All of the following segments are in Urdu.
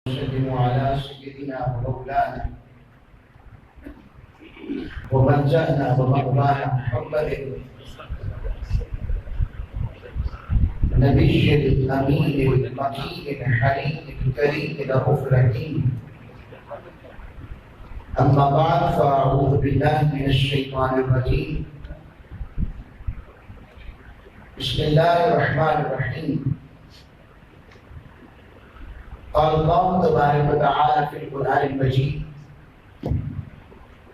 وسلم على سيدنا ومولانا وملجأنا ومأوانا محمد نبي الأمين المكين الحليم الكريم الرؤوف الرحيم. أما بعد فأعوذ بالله من الشيطان الرجيم. بسم الله الرحمن الرحيم. قال الله تبارك وتعالى في القرآن المجيد: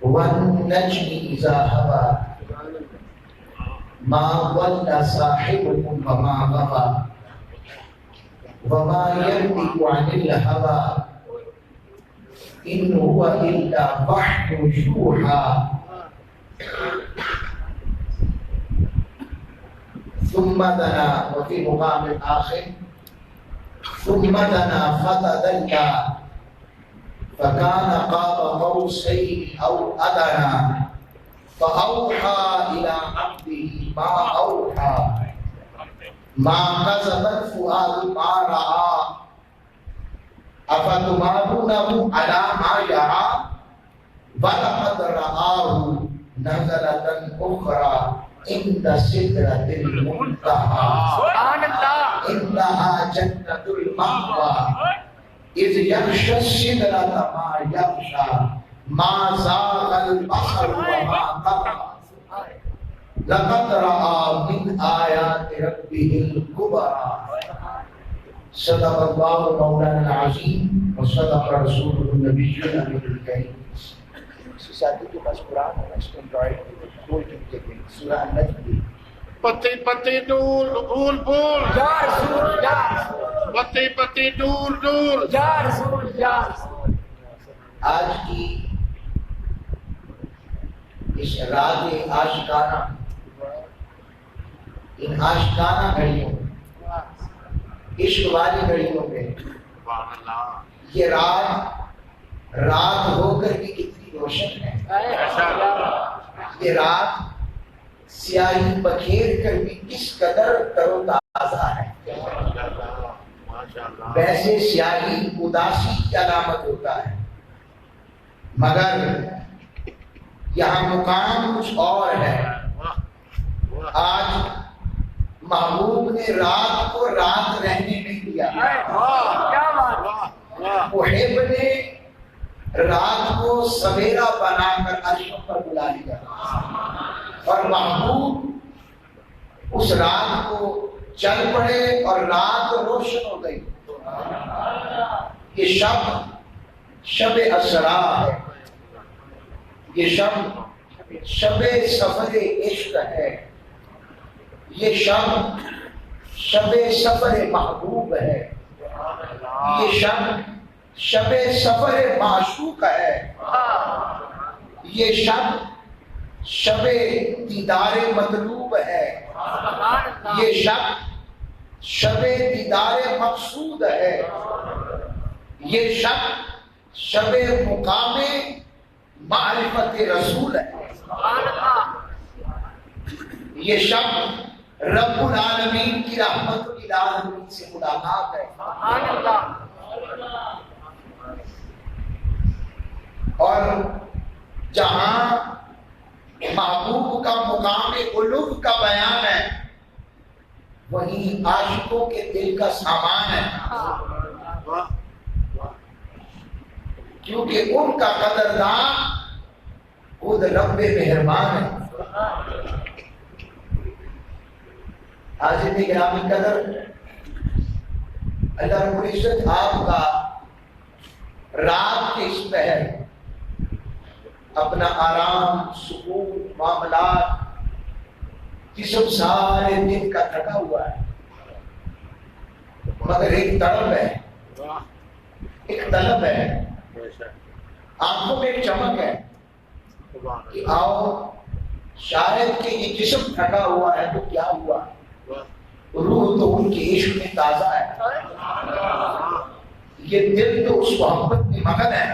والنجم إذا هوى ما ضل صاحبكم وما غوى وما ينطق عن الهوى إن هو إلا وحي يوحى ثم دنا. وفي مقام آخر: ثم دنا فتدلى فكان قاب قوسين أو أدنى فأوحى إلى عبده ما أوحى ما كذب الفؤاد ما رأى أفتمارونه على ما يرى ولقد رآه نزلة أخرى عند سدرة المنتهى إنها جنة المأوى إذ يغشى السدرة ما يغشى ما زاغ البصر وما طغى لقد رأى من آيات ربه الكبرى. صدق الله مولانا العظیم وصدق رسوله النبی الامین الکریم. ساتھی کے پاس قرآن ہے، اس کو انڈرائڈ کھول کے دیکھیں. سورہ النجم. پتے پتے دور بول بول یا رسول یا رسول پتے پتے دور دور یا رسول یا رسول. آج کی اس رات عاشقانہ، ان عاشقانہ گھڑیوں، عشق والی گھڑیوں میں سبحان اللہ. یہ رات ہو کر بھی کتنی روشن ہے. یہ رات سیاہی بکھیر کر بھی کس قدر تر و تازہ ہے. ویسے سیاہی اداسی کی علامت ہوتا ہے، مگر یہاں مقام کچھ اور ہے. آج محبوب نے رات کو رات رہنے نہیں دیا. محب نے رات کو سویرا بنا کر عرش پر بلا لیا، اور محبوب اس رات کو چل پڑے اور رات روشن ہو گئی. یہ شب اسرا ہے، یہ شب سفر عشق ہے، یہ شب سفر محبوب ہے، یہ شب سفر معشوق ہے، یہ شب دیدار مطلوب ہے، یہ شب دیدار مقصود ہے، یہ شب مقام معرفت رسول ہے، یہ شب رب العالمین کی رحمت للعالمین سے ملاقات ہے. اور جہاں محبوب کا مقام علو کا بیان ہے، وہیں عاشقوں کے دل کا سامان ہے، کیونکہ ان کا قدردان خود رب مہربان ہے. حاضرین گرامی قدر، اللہ رب العزت آپ کا رات کے اس پہر اپنا آرام، سکون، معاملات، جسم سارے دن کا تھکا ہوا ہے، مگر ایک طلب ہے، ایک طلب ہے، آنکھوں میں ایک چمک ہے کہ آؤ، شاید کہ یہ جسم تھکا ہوا ہے تو کیا ہوا، روح تو ان کے عشق میں تازہ ہے، یہ دل تو اس محبت میں مگن ہے،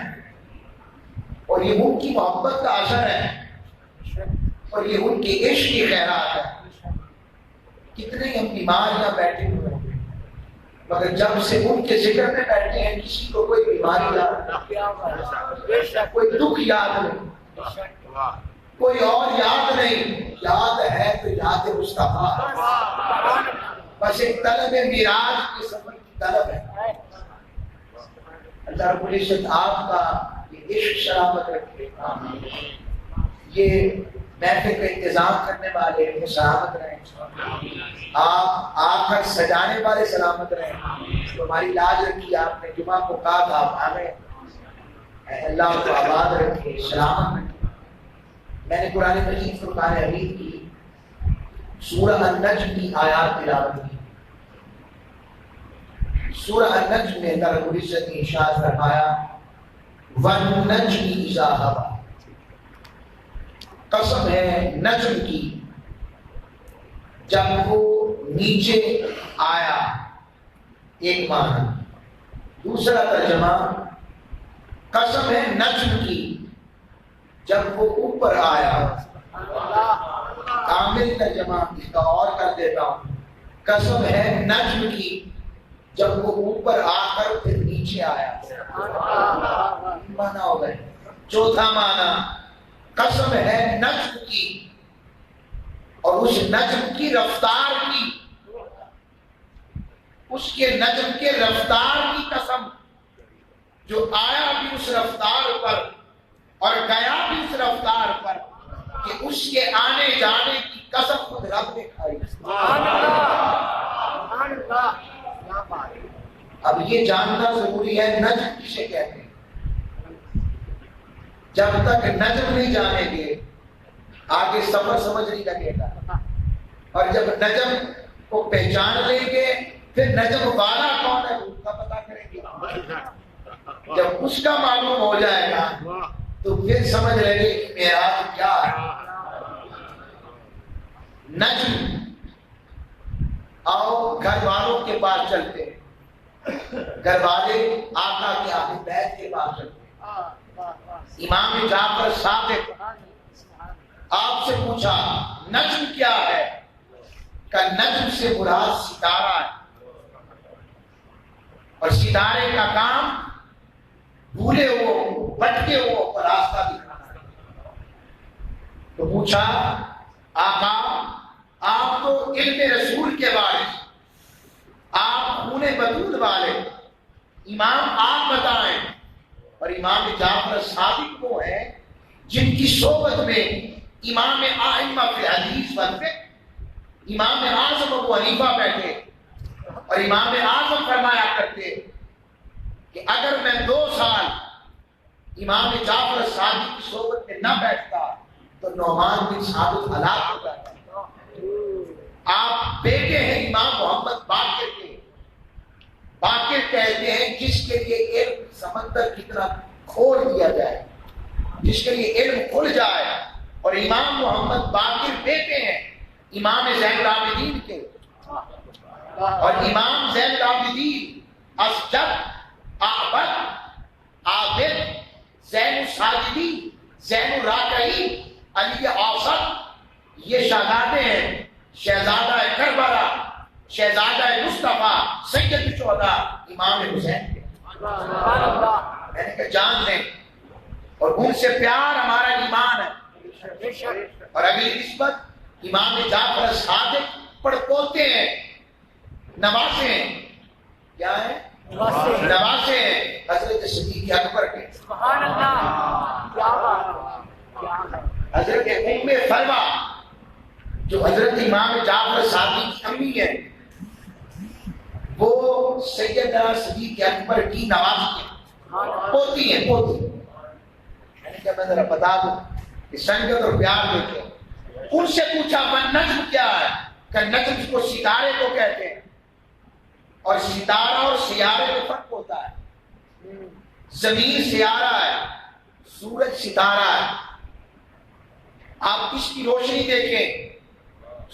اور یہ ان کی محبت کا اثر ہے، اور یہ ان کے عشق کی خیرات ہے. کتنے ہم بیمار یہاں بیٹھے ہوئے ہیں، مگر جب سے ان کے ذکر میں بیٹھے ہیں کسی کو کوئی بیماری یاد نہیں، کوئی دکھ یاد نہیں، کوئی اور یاد نہیں، یاد ہے تو یاد مصطفیٰ، بس ایک طلب معراج کے سفر کی طلب ہے۔ اللہ رب العزت آپ کا یہ عشق سلامت رکھے، یہ محفل کا انتظام کرنے والے سلامت رہیں، آپ آ کر سجانے والے سلامت رہیں، تو ہماری لاج رکھی، آپ نے جمعہ کو کہا تھا آپ آگئے، اللہ کو آباد رکھے، سلامت رکھے۔ میں نے قرآن مجید فرقان حمید کی سورہ النجم کی آیات تلاوت کی۔ سورہ النجم میں اللہ رب العزت نے ارشاد فرمایا وَالنَّجْمِ إِذَا هَوَىٰ، قسم ہے نجم کی جب وہ نیچے آیا، ایک معنی۔ دوسرا ترجمہ قسم ہے نجم کی جب وہ اوپر آیا۔ کامل ترجمہ اس کا اور کر دیتا ہوں، قسم ہے نجم کی جب وہ اوپر آ کر پھر نیچے آیا۔ معنی ہو گئے۔ چوتھا معنی قسم ہے نجم کی اور اس نجم کی رفتار کی، اس کے نجم کے رفتار کی قسم، جو آیا بھی اس رفتار پر اور گیا بھی اس رفتار پر، کہ اس کے آنے جانے کی قسم خود رب نے کھائی۔ اب یہ جاننا ضروری ہے نجم کسے کہتے ہیں۔ جب تک نجم نہیں جانیں گے آگے سفر سمجھ نہیں لگے گا، اور جب نجم کو پہچان لیں گے پھر نجم والا کون ہے اس کا پتہ کریں گے۔ جب اس کا معلوم ہو جائے گا تو پھر سمجھ لیں گے کہ معراج کیا ہے۔ نجم آؤ گھر والوں کے پاس چلتے ہیں، گھر والے آقا کے اہل بیت کے پاس چلتے ہیں۔ امام جعفر صادق آپ سے پوچھا نجم کیا ہے؟ کہ نجم سے مراد ستارہ ہے، اور ستارے کا کام بھولے ہو بٹکے ہو پر راستہ دکھانا ہے۔ تو پوچھا آقا آپ تو علم رسول کے وارث، آپ خون بطول والے، امام آپ بتائیں۔ اور امام جعفر صادق وہ ہیں جن کی صحبت میں امام ائمہ فی الحدیث والفقہ، امام اعظم ابو حنیفہ بیٹھے، اور امام اعظم فرمایا کرتے کہ اگر میں 2 سال امام جعفر صادق کی صحبت میں نہ بیٹھتا تو نعمان بن ثابت ہلاک ہو جاتا۔ آپ بیٹے ہیں امام محمد باقر کے، باقر کہتے ہیں جس کے لیے علم سمندر کتنا کھول دیا جائے، جس کے لیے علم کھل جائے، اور امام محمد باقر بیٹے ہیں امام زین العابدین کے، اور امام زین العابدین اسجد اعبد عابد زین الساجدین زین الراکعین علی اوسط، یہ شہزادے ہیں، شہزادہ کربلا، شہزادہ مصطفیٰ، سید الشہداء امام حسین کے۔ میں نے کہا جان لیں، اور ان سے پیار ہمارا ایمان ہے۔ اور اگلی نسبت امام جعفر صادق پڑپوتے ہیں، نواسے ہیں، کیا ہے؟ نواسے ہیں حضرت صدیق اکبر کے۔ سبحان اللہ، کیا بات ہے۔ حضرت ام فروا جو حضرت امام جعفر صادق کی امی ہے، وہ سیدنا صدیق اکبر کی نوازی ہے، پوتی ہے، پوتی۔ میں نے کہا میں ذرا بتا دوں کہ سنگت اور پیار دیکھیں۔ ان سے پوچھا من نجم کیا ہے؟ کہ نجم کو ستارے کو کہتے ہیں، اور ستارہ اور سیارے میں فرق ہوتا ہے۔ زمین سیارہ ہے، سورج ستارہ ہے۔ آپ اس کی روشنی دیکھیں،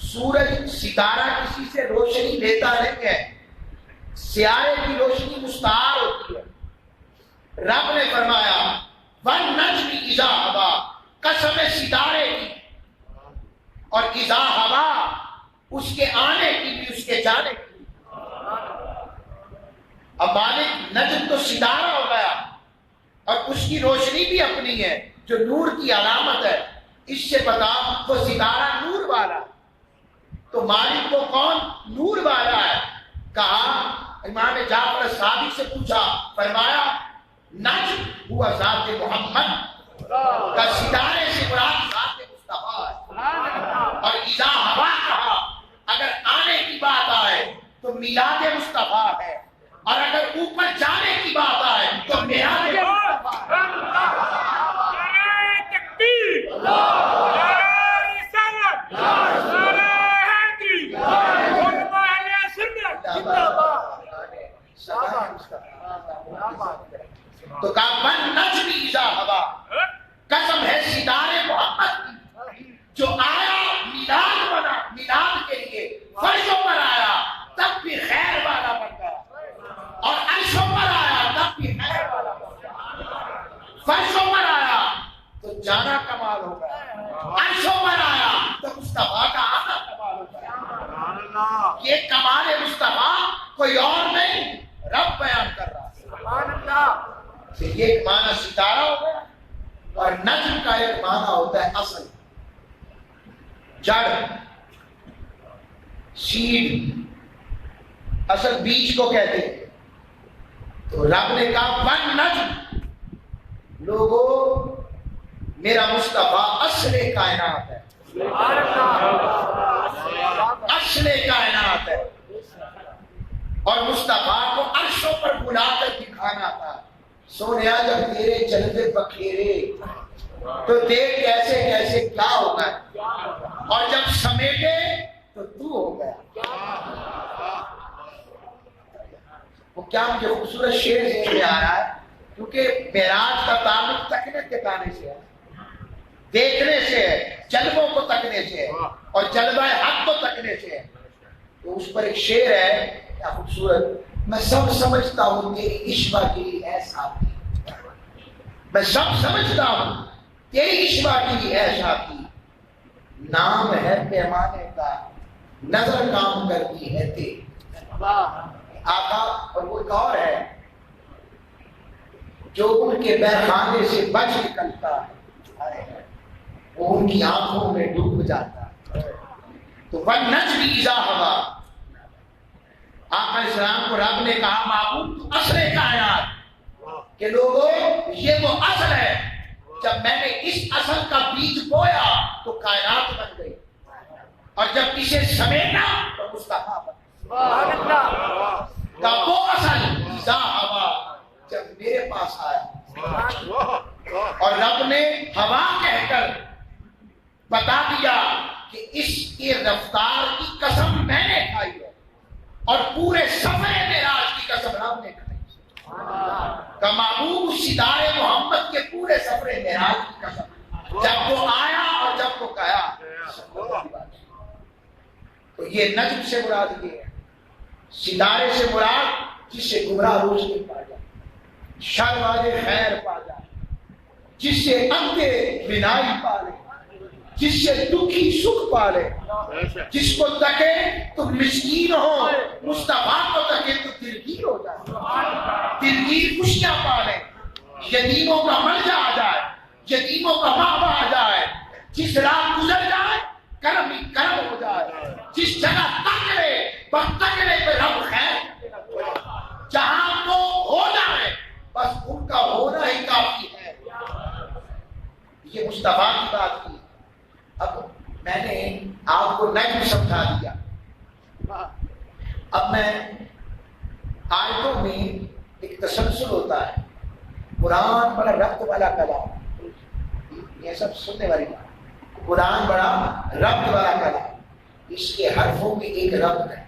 سورج ستارہ کسی سے روشنی لیتا نہیں ہے، سیارے کی روشنی مستعار ہوتی ہے۔ رب نے فرمایا وَالنَّجْمِ إِذَا هَوَىٰ، قسم ستارے کی، اور اذا ہوا اس کے آنے کی بھی اس کے جانے کی۔ اب مالک نجم تو ستارہ ہو گیا، اس کی روشنی بھی اپنی ہے جو نور کی علامت ہے. اس سے پتا وہ ستارہ نور والا. تو مالک کو کون نور والا ہے. کہا امام جعفر صادق سے پوچھا, فرمایا نجم ہوا ذات محمد کا ستارے سے مراد ذات مصطفیٰ ہے. اور اذا ہوا کہا اگر آنے کی بات آئے تو میلاد مصطفیٰ ہے, اور اگر اوپر جانے کی بات آئے تو میعاد مصطفیٰ تو کہا من نجمی اذا ہوا, قسم ہے ستارے محمد کی جو آیا میلاد بنا, میلاد کے لیے فرشوں پر آیا تب بھی خیر والا بن گیا, اور عرشوں پر آیا تب بھی خیر والا بن گیا. فرشوں پر آیا تو جانا کمال ہو گیا, عرشوں پر آیا تو مصطفیٰ کا آنا کمال ہو گیا. یہ کمال مصطفیٰ کوئی اور نہیں, رب بیان کر رہا ہے. یہ ایک معنی ستارہ ہو گیا, اور نجم کا ایک معنی ہوتا ہے اصل, جڑ, سیڈ, اصل بیج کو کہتے ہیں. تو رب نے کہا ون نجم, لوگوں میرا مصطفیٰ اصل کائنات ہے, اصل کائنات ہے, اور مصطفیٰ کو عرشوں پر بلا کر دکھانا تھا. سونیا جب تیرے جلوے بکھیرے تو دیکھ کیسے کیسے کیا ہوگا, اور جب سمیٹے تو ہو گیا. وہ کیا مجھے خوبصورت شعر ذہن میں آ رہا ہے, کیونکہ معراج کا تعلق تکنے ٹکانے سے ہے, دیکھنے سے ہے, جلووں کو تکنے سے ہے, اور جلوہ حق کو تکنے سے ہے. تو اس پر ایک شعر ہے کیا خوبصورت, میں سب سمجھتا ہوں تیری عشق کے لیے ایسا, میں سب سمجھتا ہوں تیری عشق کے لیے ایسا کی, نام ہے پیمانے کا نظر کام کرتی ہے تیری. آقا اور وہ ایک اور ہے جو ان کے بیخانے سے بچ نکلتا ہے, وہ ان کی آنکھوں میں ڈوب جاتا ہے. تو وَالنَّجْمِ إِذَا هَوَىٰ, آقا السلام کو رب نے کہا معبود تو اصل کائنات, کہ لوگوں یہ وہ اصل ہے, جب میں نے اس اصل کا بیج بویا تو کائنات بن گئی, اور جب اسے سمیٹا تو مصطفیٰ بن گیا. کا وہ اصل اذا ہوا جب میرے پاس آیا, اور رب نے ہوا کہہ کر بتا دیا کہ اس کی رفتار کی قسم میں نے کھائی ہے, اور پورے سفر معراج کی قسم رب نے کھائی. کا محبوب ستارے محمد کے پورے سفر معراج کی قسم, جب وہ آیا اور جب وہ کہا. تو یہ نجم سے مراد یہ ہے, ستارے سے مراد جس سے گمراہ روشنی پا جائے, شر والے خیر پا جائے, جس سے اندھے بینائی پا لے, جس سے دکھی سکھ پا لے, جس کو تکے تو مسکین ہو, مصطفیٰ کو تکے تو دلگیر ہو جائے, دلگیر خوشیاں پا لے, یتیموں کا ملجا آ جائے, یتیموں کا ماوا آ جائے, جس راہ گزر جائے کرم ہی کرم ہو جائے, جس جگہ تکڑے بس تکڑے پہ رب خیر, جہاں وہ ہو جائے بس ان کا ہونا ہی کافی ہے. یہ مصطفیٰ کی بات کی. اب میں نے آپ کو نجم سمجھا دیا, اب میں آیتوں میں ایک تسلسل ہوتا ہے. قرآن بڑا ربط والا کلام, یہ سب سننے والی بات. قرآن بڑا ربط والا کلام, اس کے حرفوں میں ایک ربط ہے,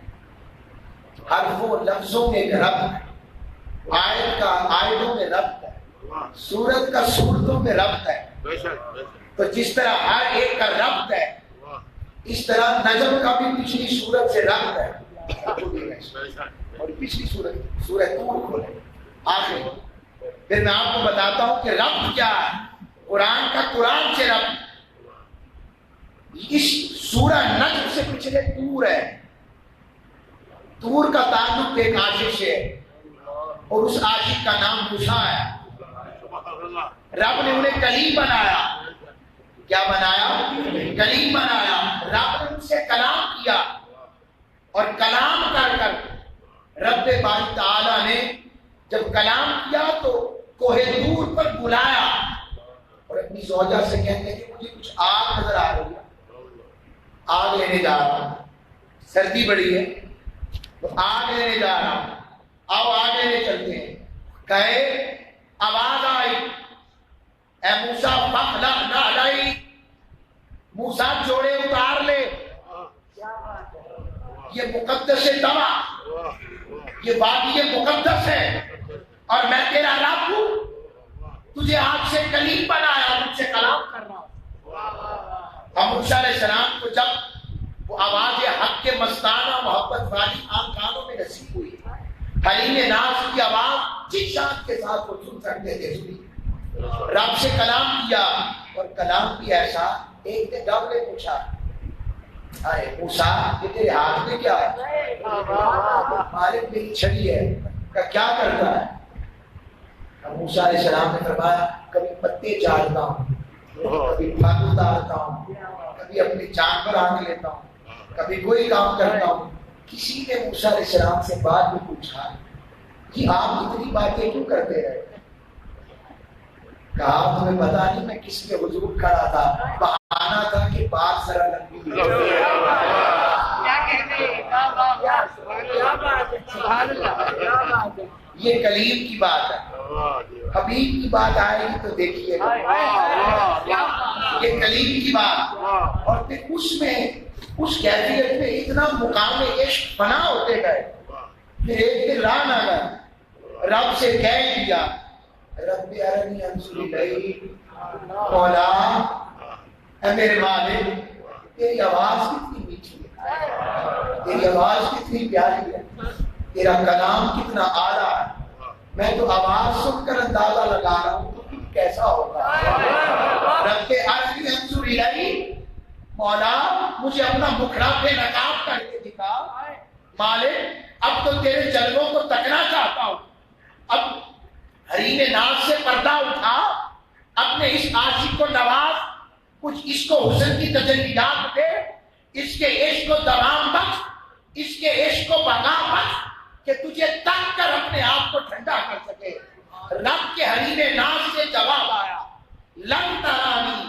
حرفوں لفظوں میں ایک ربط ہے, آیت کا آیتوں میں ربط ہے, سورت کا سورتوں میں ربط ہے. تو جس طرح ہر ایک کا ربط ہے, اس طرح نجم کا بھی پچھلی سورت سے ربط ہے. اور پچھلی سورت طور کھولے آخر. پھر میں آپ کو بتاتا ہوں کہ ربط کیا ہے. قرآن کا قرآن سے ربط, اس سورہ نجم سے پچھلے طور ہے. طور کا تعلق ایک عاشق سے ہے, اور اس عاشق کا نام موسیٰ ہے. رب نے انہیں کلیم بنایا. کیا بنایا؟ کلیم بنایا. رب نے ان سے کلام کیا اور کلام کر رب باری تعالیٰ نے جب کلام کیا تو کوہ دور پر بلایا اور اپنی زوجہ سے کہتے ہیں کہ مجھے کچھ آگ نظر آ رہی ہے, آگ لینے جا رہا ہوں, سردی بڑی ہے تو آگ لینے جا رہا ہوں, آؤ آگ لینے چلتے ہیں. کہے آواز آئی اے موسیٰ فخلع نعلیک, موسیٰ جوڑے اتار لے, یہ مقدس دوا, یہ وادی مقدس ہے اور میں تیرا رب ہوں, تجھے آگ سے کلیم بنایا, تجھ سے کلام کر رہا ہوں. اور موسیٰ علیہ السلام کو جب وہ آواز حق کے مستانہ محبت والی آن کانوں میں نصیب ہوئی, حلیم ناز کی آواز جس شان کے ساتھ وہ سن سکتے تھے سنی, رب سے کلام کیا اور کلام بھی ایسا. ایک نے رب نے پوچھا ارے موسیٰ یہ تیرے ہاتھ میں کیا ہے؟ مالک میری چھڑی ہے. کیا کرتا ہے؟ موسیٰ علیہ السلام نے فرمایا کبھی پتے چاڑتا ہوں, کبھی پھل اتارتا ہوں, کبھی اپنی جان پر آنے لیتا ہوں, کبھی کوئی کام کرتا ہوں. کسی نے موسیٰ علیہ السلام سے بات بھی پوچھا کہ آپ اتنی باتیں کیوں کرتے رہے؟ کہا تمہیں پتا نہیں میں کس کے حضور کھڑا تھا, بہانا تھا کہ بات ذرا لمبی ہے. یہ کلیم کی بات ہے. حبیب کی بات آئے گی تو دیکھیے یہ کلیم کی بات, اور پھر اس میں اس کیفیت میں اتنا مقام عشق بنا ہوتے گئے. پھر ایک دن ران آ گیا, رب سے کہہ دیا رب ارنی انظر الیک, مولا اے میرے مالک تیری آواز کتنی میٹھی ہے, تیری آواز کتنی پیاری ہے, تیرا کلام کتنا اعلیٰ ہے. میں تو آواز سن کر اندازہ لگا رہا ہوں تو کیسا ہوگا. رب ارنی انظر الیک, مولا مجھے اپنا مکھڑا بے نقاب کر کے دکھا. مالک اب تو تیرے جلووں کو تکنا چاہتا ہوں. اب حریم ناز سے پردہ اٹھا, اپنے اس عاشق کو نواز, کچھ اس کو حسن کی تجلیات دے, اس کے عشق کو دوام بخش, اس کے عشق کو بقا بخش کہ تجھے تک کر اپنے آپ کو ٹھنڈا کر سکے. رب کے حریم ناز سے جواب آیا لن ترانی,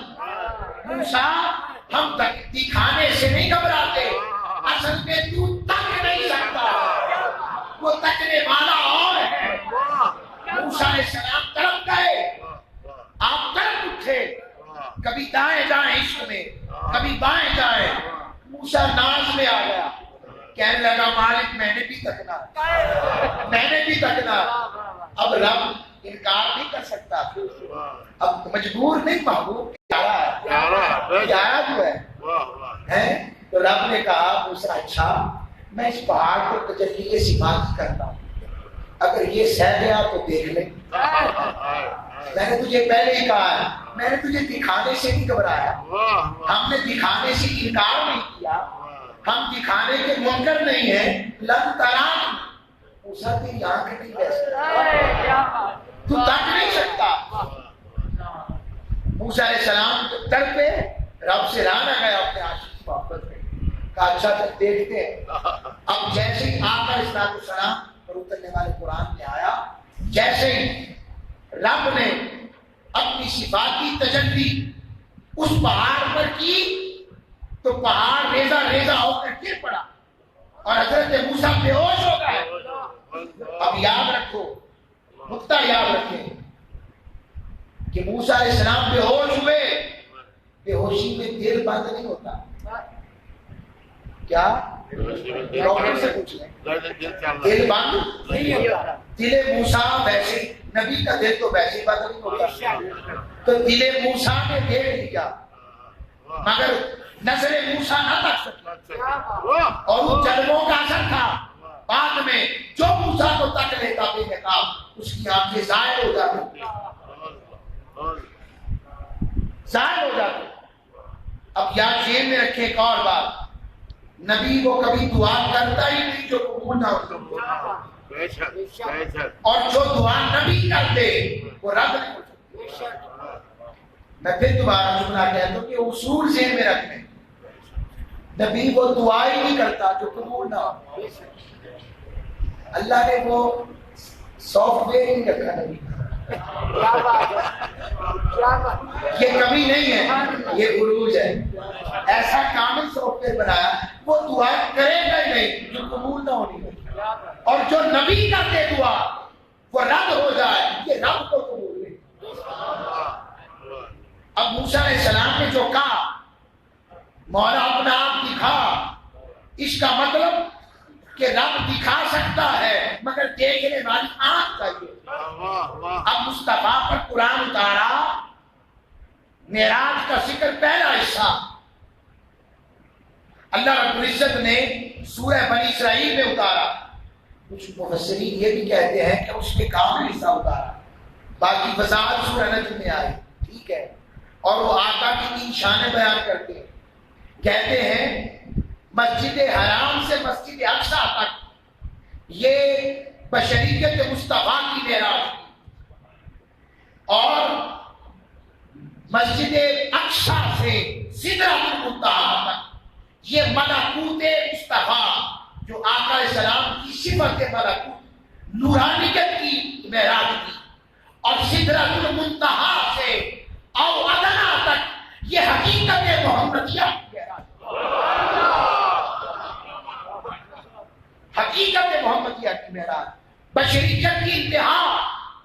موسیٰ ہم دکھانے سے نہیں گھبراتے, اصل میں تو تک نہیں سکتا, وہ تکنے والا اور ہے. موسیٰ علیہ السلام طرف گئے, آپ طرف اٹھے, کبھی دائیں جائیں عشق میں, کبھی بائیں جائیں. موسیٰ ناز میں آ گیا, کہنے لگا مالک میں نے بھی تکنا, میں نے بھی تکنا. اب رب انکار نہیں کر سکتا, اب مجبور نہیں, محبوب پیارا جو ہے. تو رب نے کہا موسیٰ اچھا میں اس پہاڑ کو تجلی صفات کرتا ہوں, اگر یہ سہ گیا تو دیکھ لیں. میں نے تجھے پہلے ہی کہا ہے, میں نے تجھے دکھانے سے نہیں گھبرایا, ہم نے دکھانے سے انکار نہیں کیا, ہم دکھانے کے منکر نہیں ہیں. لن ترانی, موسیٰ تیری آنکھ نہیں بہ سکتا, تو تک نہیں سکتا. موسیٰ علیہ السلام در پہ رب سے لانا گیا اپنے عاشق کی محبت میں, کہا اچھا تک دیکھتے ہیں. اب جیسے ہی آقا السلام پر اترنے والے قرآن میں آیا, جیسے ہی رب نے اپنی صفاتی تجلی اس پہاڑ پر کی تو پہاڑ ریزہ ریزہ ہو کر گر پڑا اور حضرت موسیٰ بے ہوش ہو گئے. اب یاد رکھو, نقطہ یاد رکھیں کہ موسیٰ علیہ السلام بے ہوش ہوئے, بے ہوشی میں دل بند نہیں ہوتا. کیا ڈاکٹر سے پوچھ لیں, دل بند نہیں ہوتا. دل موسیٰ ویسے, نبی کا دل تو ویسے بند نہیں ہوتا. تو دل موسیٰ نے دیکھ لیا مگر نظر موسیٰ نہ تک سکی, اور ان جلووں کا اثر تھا. بعد میں جو موسیٰ کو تک لیتا بے نقاب اس کی آنکھیں ظاہر ہو جاتی, ظاہر ہو جاتی. اب یاد ذہن میں رکھیں ایک اور بات, نبی وہ کبھی دعا کرتا ہی نہیں جو قبول نہ ہو, اور جو دعا نبی کرتے وہ رد نہیں ہو سکتی. میں پھر دوبارہ جملہ کہتا ہوں کہ اصول ذہن میں رکھنے. نبی وہ دعا ہی نہیں کرتا جو قبول نہ ہو. اللہ نے وہ سافٹ ویئر ہی نہیں رکھا نبی. یہ کمی نہیں ہے, یہ عروج ہے. ایسا کامل سافٹ ویئر بنایا وہ دعا کرے گا ہی نہیں جو قبول نہ ہونی ہے. اور جو نبی کرتے دعا وہ رد ہو جائے, یہ رب کو قبول نہیں. اب موسیٰ علیہ السلام نے جو کہا مولا اپنا آپ دکھا, اس کا مطلب کہ رب دکھا سکتا ہے مگر دیکھنے والی آنکھ چاہیے. اب مصطفیٰ پر قرآن اتارا, معراج کا ذکر پہلا حصہ اللہ رب العزت نے سورہ بنی اسرائیل میں اتارا. کچھ مفسرین یہ بھی کہتے ہیں کہ اس میں کامل حصہ اتارا, باقی وضاحت سورہ نجم میں آئی. ٹھیک ہے, اور وہ آقا کی 3 شانیں بیان کرتے ہیں. کہتے ہیں مسجد حرام سے مسجد اقصی تک یہ بشریت مصطفیٰ کی معراج تھی, اور مسجد اقصی سے سدرۃ المنتہا تک یہ ملکوت مصطفیٰ جو آقا علیہ السلام کی صفت ملکوت نورانیت کی معراج تھی. اور سدرۃ المنتہا سے او ادنا تک یہ حقیقت محمدیہ کی معراج, حقیقت محمدیہ کی معراج. بشریت کی انتہا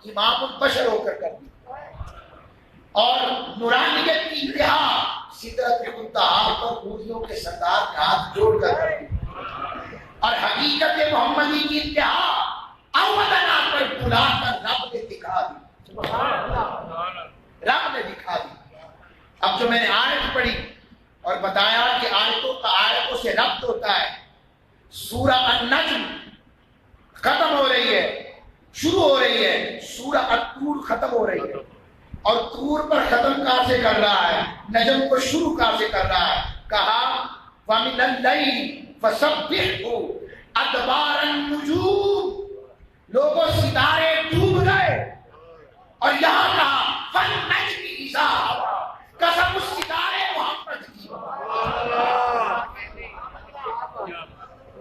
امام البشر ہو کر دی, اور نورانیت کی انتہا سدرۃ المنتہا پر حوریوں کے سردار کے ہاتھ جوڑ کر دی, اور حقیقت محمدی کی انتہا اودنا پر بلا کر رب نے دکھا دی. رب نے دکھا دی. اب جو میں نے آیت پڑھی اور بتایا کہ آیتوں کا آیتوں سے ربط ہوتا ہے. سورہ النجم ختم ہو رہی ہے, شروع ہو رہی ہے, سورہ الطور ختم ہو رہی ہے, اور طور پر ختم کہاں سے کر رہا ہے, نجم کو شروع کہاں سے کر رہا ہے. کہا وَمِنَ اللَّيْلِ فَسَبِّحْهُ أَدْبَارَ النُّجُومِ, لوگوں ستارے ڈوب گئے. اور یہاں کہا فَالنَّجْمِ إِذَا هَوَىٰ, قسم اس ستارے محمد کی.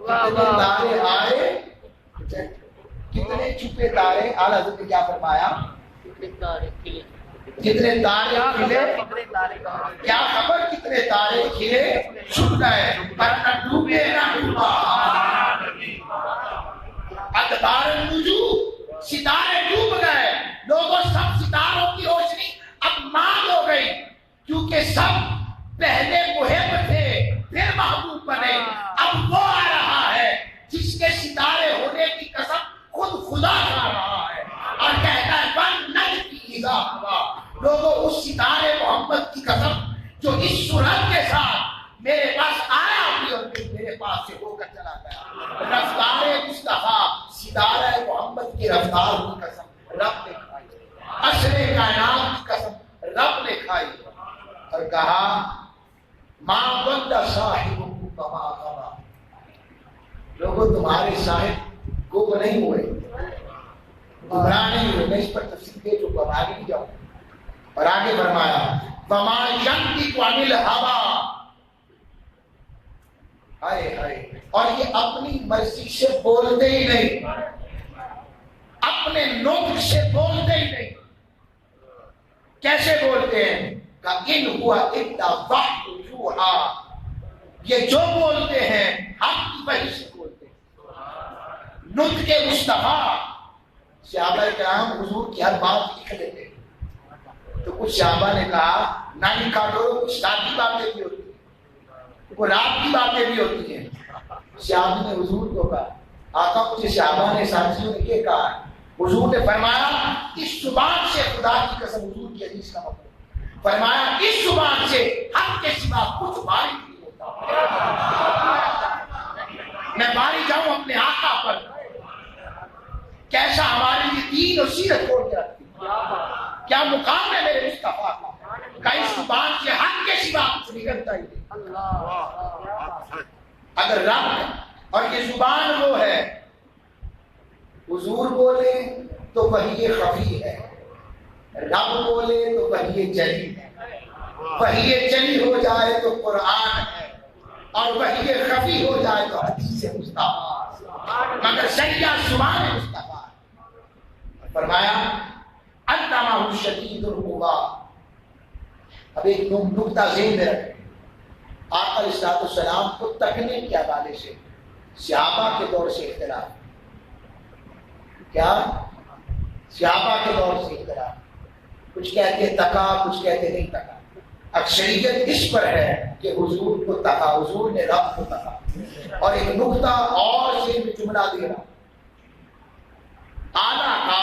کتنے تارے آئے, کتنے چھپے تارے. اعلیٰ حضرت نے کیا فرمایا, کتنے تارے کھلے, کیا خبر کتنے تارے کھلے چھپ گئے, پر نہ ڈوبے نہ ڈوبا. ادبار النجوم, ستارے ڈوب گئے. لوگوں سب ستاروں کی روشنی اب ماند ہو گئی, کیونکہ سب پہلے محب تھے پھر محبوب بنے. اب وہ آ رہا ہے جس کے ستارے ہونے کی قسم خود خدا کھا رہا ہے, اور کہتا ہے وَالنَّجْمِ إِذَا هَوَىٰ, لوگوں اس ستارے محمد کی قسم جو اس صورت کے ساتھ میرے پاس آیا بھی اور پھر میرے پاس سے ہو کر چلا گیا. رفتار مصطفیٰ ستارہ محمد کی رفتار کی قسم رب نے کھائی, عصر کائنات کی قسم رب نے کھائی, اور کہا مَا ضَلَّ صَاحِبُكُمْ وَمَا غَوَىٰ, لوگوں تمہارے صاحب گم نہیں ہوئے, گمراہ نہیں ہوئے. میں اس پر تفصیل دے جو آگے نہیں جاؤں. اور آگے فرمایا وَمَا يَنطِقُ عَنِ الْهَوَىٰ, ہائے ہائے, اور یہ اپنی مرضی سے بولتے ہی نہیں, اپنے نطق سے بولتے ہی نہیں. کیسے بولتے ہیں, کہ ان ہوا الا وحی یوحیٰ, یہ جو بولتے ہیں حق کی وحی سے بولتے ہیں. نطق مصطفیٰ. صحابہ کرام حضور کی ہر بات لکھ لیتے ہیں, تو کچھ صحابہ نے کہا نہ لکھا کرو, کچھ ذاتی باتیں بھی ہوتی ہیں, وہ رات کی باتیں بھی ہوتی ہیں. صحابہ نے حضور کو کہا, آقا مجھے صحابہ نے ساتھیوں نے یہ کہا, حضور نے فرمایا اس زبان سے خدا کی قسم, حضور کی حدیث کا مطلب فرمایا اس زبان سے حق کے سوا کچھ باری نہیں ہوتا. میں باری جاؤں اپنے آقا پر, کیسا ہمارے لیے دین اور سیرت چھوڑ کے رکھتی, کیا مقام ہے میرے مصطفیٰ کا, کہ اس زبان سے حق کے سوا کچھ نکلتا ہی نہیں. اگر رب اور یہ زبان وہ ہے, حضور بولے تو وہی خفی ہے, رب بولے تو وحی چلی ہے، وحی چلی ہو جائے تو قرآن ہے، اور وحی خفی ہو جائے تو حدیث مصطفیٰ، مگر سیاح زبان مصطفیٰ۔ فرمایا علمہ شدید القویٰ۔ اب ایک نکتہ ذہن میں رکھیں، آقا علیہ السلام کو تکنے کے حوالے سے صحابہ کے دور سے اختلاف، کیا صحابہ کے دور سے اختلاف، کچھ کہتے تکا، کچھ کہتے نہیں تکا۔ اکثریت اس پر ہے کہ حضور کو تکا، حضور نے رب کو تکا۔ اور ایک نکتہ اور سے میں جملہ دے رہا ہوں، اعلیٰ کا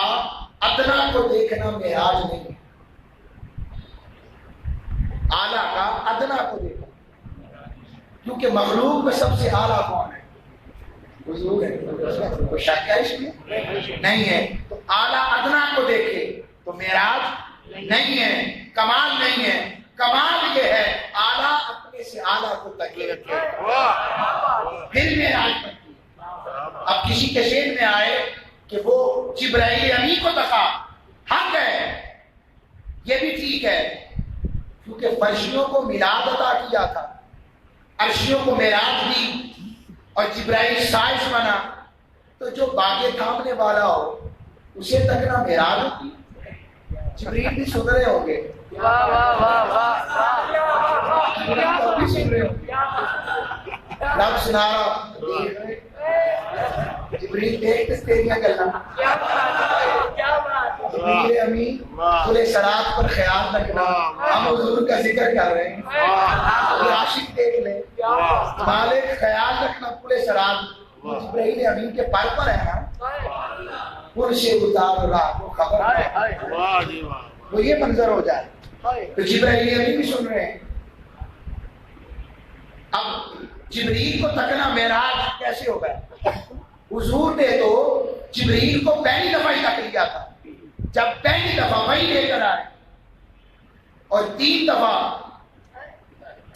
ادنا کو دیکھنا معراج نہیں ہے، اعلیٰ کا ادنا کو دیکھنا، کیونکہ مخلوق میں سب سے اعلیٰ کون ہے؟ حضور ہے، کوئی شک ہے اس میں؟ نہیں ہے۔ تو اعلیٰ ادنا کو دیکھے تو معراج نہیں ہے، کمال نہیں ہے۔ کمال یہ ہے اعلیٰ اپنے سے اعلیٰ کو تکیے پھر معراج بنتی ہے۔ اب کسی کے ذہن میں آئے کہ وہ جبرائیل امین کو تکا، حق ہے، یہ بھی ٹھیک ہے، کیونکہ فرشتوں کو میلاد عطا کیا تھا، عرشیوں کو معراج دی، اور جبرائیل سائز بنا، تو جو باغے تھامنے والا ہو اسے تکنا معراج ہوتی۔ جبریل بھی سن رہے ہوں گے، بھی سن رہے ہوں گے، رب سنا رہا، جبریل دیکھتے تیریاں گلنا، جبریل امین پورے سرات پر خیال رکھنا، ہم حضور کا ذکر کر رہے ہیں، عاشق دیکھ لیں، مالک خیال رکھنا پورے سرات، جبریل امین کے پر ہے نا، ان سے اتار رہا وہ خبر وہ یہ منظر ہو جائے، تو جبریل امین بھی سن رہے ہیں۔ اب جبریل کو تکنا معراج کیسے ہو گیا؟ حضور نے تو جبریل کو پہلی دفعہ ہی تک لیا تھا، جب پہلی دفعہ وہی لے کر آئے، اور 3 دفعہ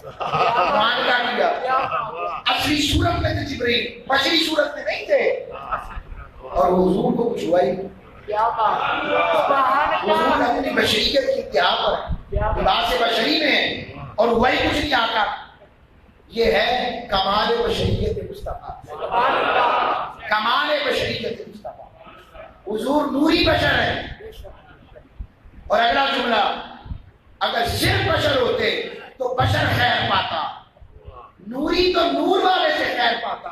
معاملہ کیا، اصلی صورت میں تھے جبریل، بشری صورت میں نہیں تھے، اور حضور کو کچھ ہوا ہی نہیں۔ حضور اپنی بشریت کی انتہا پر ہے، لباس بشری میں ہے، اور ہوا ہی کچھ نہیں آتا۔ یہ ہے کمال بشریت مصطفیٰ، کمال بشریت مصطفیٰ۔ حضور نوری بشر ہے۔ اور اگلا جملہ، اگر صرف بشر ہوتے تو بشر خیر پاتا، نوری تو نور والے سے خیر پاتا،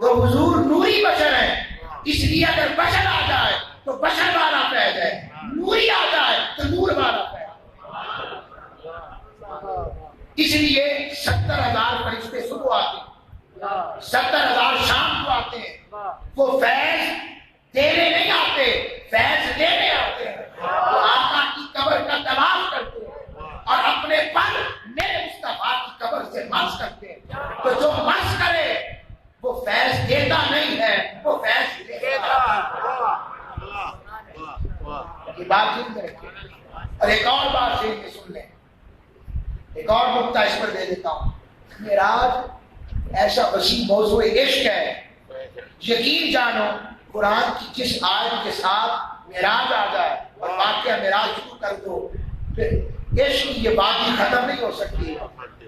تو حضور نوری بشر ہے، اس لیے اگر بشر آ جائے تو بشر والا فیض ہے، نوری آ جائے تو نور والا فیض۔ اس لیے 70,000 فرشتے صبح آتے ہیں، 70,000 شام کو آتے ہیں، وہ فیض دینے نہیں آتے، فیض لینے آتے ہیں، وہ آقا کی قبر کا طواف کرتے ہیں، اور اپنے پر میرے مصطفیٰ کی قبر سے مس کرتے ہیں۔ تو جو مس کرے وہ فیض دیتا نہیں ہے، وہ فیض لیتا ہے۔ یہ بات ذہن میں رکھیں۔ اور ایک اور بات ذہن میں سن لیں، ایک اور نقطہ اس پر دے دیتا ہوں۔ معراج ایسا وسیع موضوع عشق ہے، یقین جانو قرآن کی جس آیت کے ساتھ معراج آ جائے اور واقعہ معراج شروع کر دو، پھر عشق کی یہ بات ہی ختم نہیں ہو سکتی،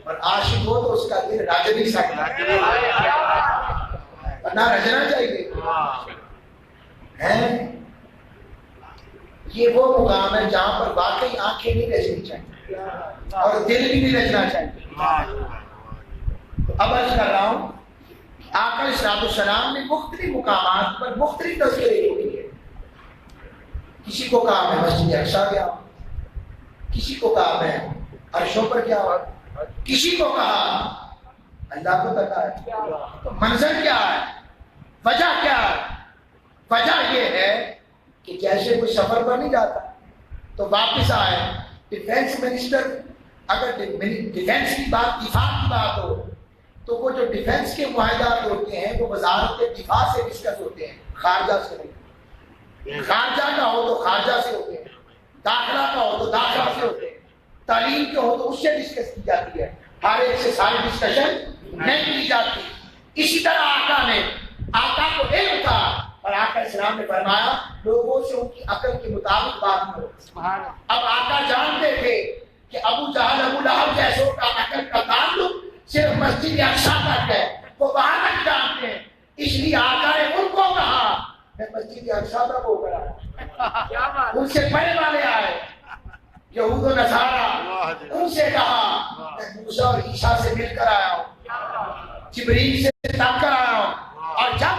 اور عاشق ہو تو اس کا دل رج نہیں سکتا، ورنہ رجنا چاہیے۔ یہ وہ مقام ہے جہاں پر واقعی آنکھیں نہیں رجنی چاہیے اور دل بھی نہیں رجنا چاہیے۔ تو اب عرض کر رہا ہوں، آقا علیہ السلام نے مختلف مقامات پر مختلف تذکرے کیے۔ کسی کو کہا میں مسجد اقصیٰ گیا، کسی کو کہا میں عرشوں پر گیا، کسی کو کہا اللہ کو تکا ہے۔ تو منظر کیا ہے؟ وجہ کیا ہے؟ وجہ یہ ہے کہ جیسے کوئی سفر پر نہیں جاتا تو واپس آئے، ڈیفینس منسٹر اگر ڈیفینس کی بات، دفاع کی بات ہو تو وہ جو ڈیفینس کے معاہدات ہوتے ہیں وہ وزارت دفاع سے ڈسکس ہوتے ہیں، خارجہ سے نہیں۔ خارجہ کا ہو تو خارجہ سے ہوتے ہیں، داخلہ کا ہو تو داخلہ سے ہوتے ہیں، تعلیم کے ہو تو اس سے ڈسکس کی جاتی ہے، ہر ایک سے ساری ڈسکشن نہیں کی جاتی۔ اسی طرح آقا کو علم تھا، اور آقا اسلام نے فرمایا لوگوں سے ان کی عقل کے مطابق بات کرو. اب آقا جانتے تھے کہ ابو جہل ابو لہب جیسوں کا عقل کا تعلق صرف مسجد اقصی تک ہے, وہ وہاں تک جانتے ہیں, اس لیے آقا نے ان کو کہا میں مسجد اقصی تک ہو کر آیا. ان سے پہلے والے آئے یہود و نصارہ, ان سے کہا میں موسیٰ اور عیسیٰ سے مل کر آیا ہوں, جبریل سے تک کر آیا ہوں. اور جب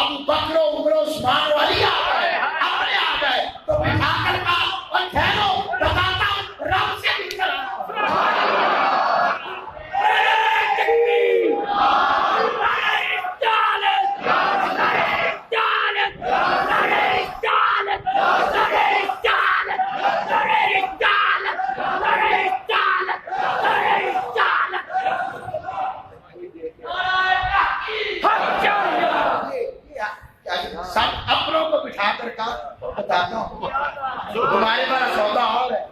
ابو بکر و عمر و عثمان و علی آ گئے, اپنے آ گئے تو بٹھا کر کہا اور ٹھہرو بتاتا ہوں رب سے مل کر آیا ہوں. سب اپنوں کو بٹھا کر کا بتاتا ہوں تمہارے پاس سودا اور ہے.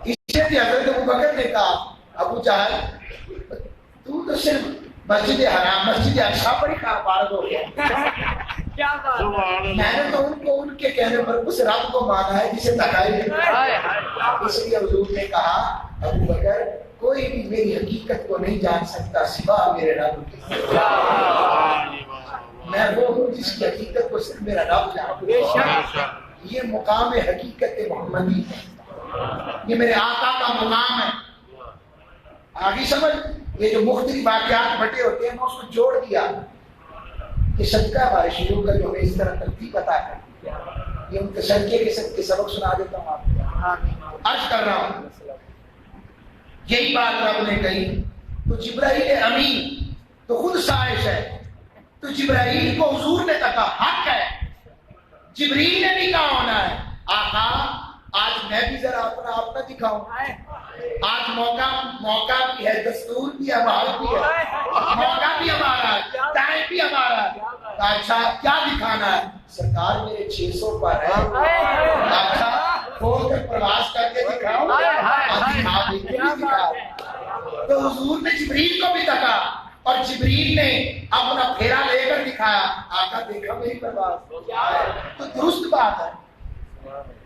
اس لیے حضرت ابوبکر نے کہا ابو جہل تو صرف مسجد حرام مسجد اقصی پر ہی کاربار ہو گیا. میں نے تو ان کو ان کے کہنے پر اس رب کو مانا ہے جسے تکائی نہیں. اس لیے حضور نے کہا ابوبکر کوئی بھی میری حقیقت کو نہیں جان سکتا سوا میرے رب کے. میں وہ ہوں جس کی حقیقت کو صرف میرا رب جانتا. یہ مقام حقیقت محمدی ہے, یہ میرے آقا کا مقام ہے. آگے سمجھ, یہ جو مختلف واقعات بٹے ہوتے ہیں میں اس کو جوڑ دیا کہ صدقہ ہمارے شروع کا جو ہمیں اس طرح ترتیب عطا کر, یہ ان کے صدقے کے سبق سنا دیتا ہوں آپ کو. عرض کر رہا ہوں یہی بات رب نے کہی تو جبرائیل امین تو خود سائش ہے, تو جبرائیل کو حضور نے کہا حق ہے, جبریل نے بھی کہا ہونا ہے. آقا آج میں بھی ذرا اپنا دکھاؤں, آج موقع بھی ہے, دستور بھی ہے, بحال بھی ہے, موقع بھی ہمارا ہے, ٹائم بھی ہمارا ہے. اچھا کیا دکھانا ہے؟ سرکار میرے 600 پر ہے. اچھا کھول کر پرواز کر کے دکھاؤں, تو حضور نے جبریل کو بھی کہا اور جبریل نے اپنا پھیرا لے کر دکھایا. آقا دیکھا میری پرواز, تو درست بات ہے.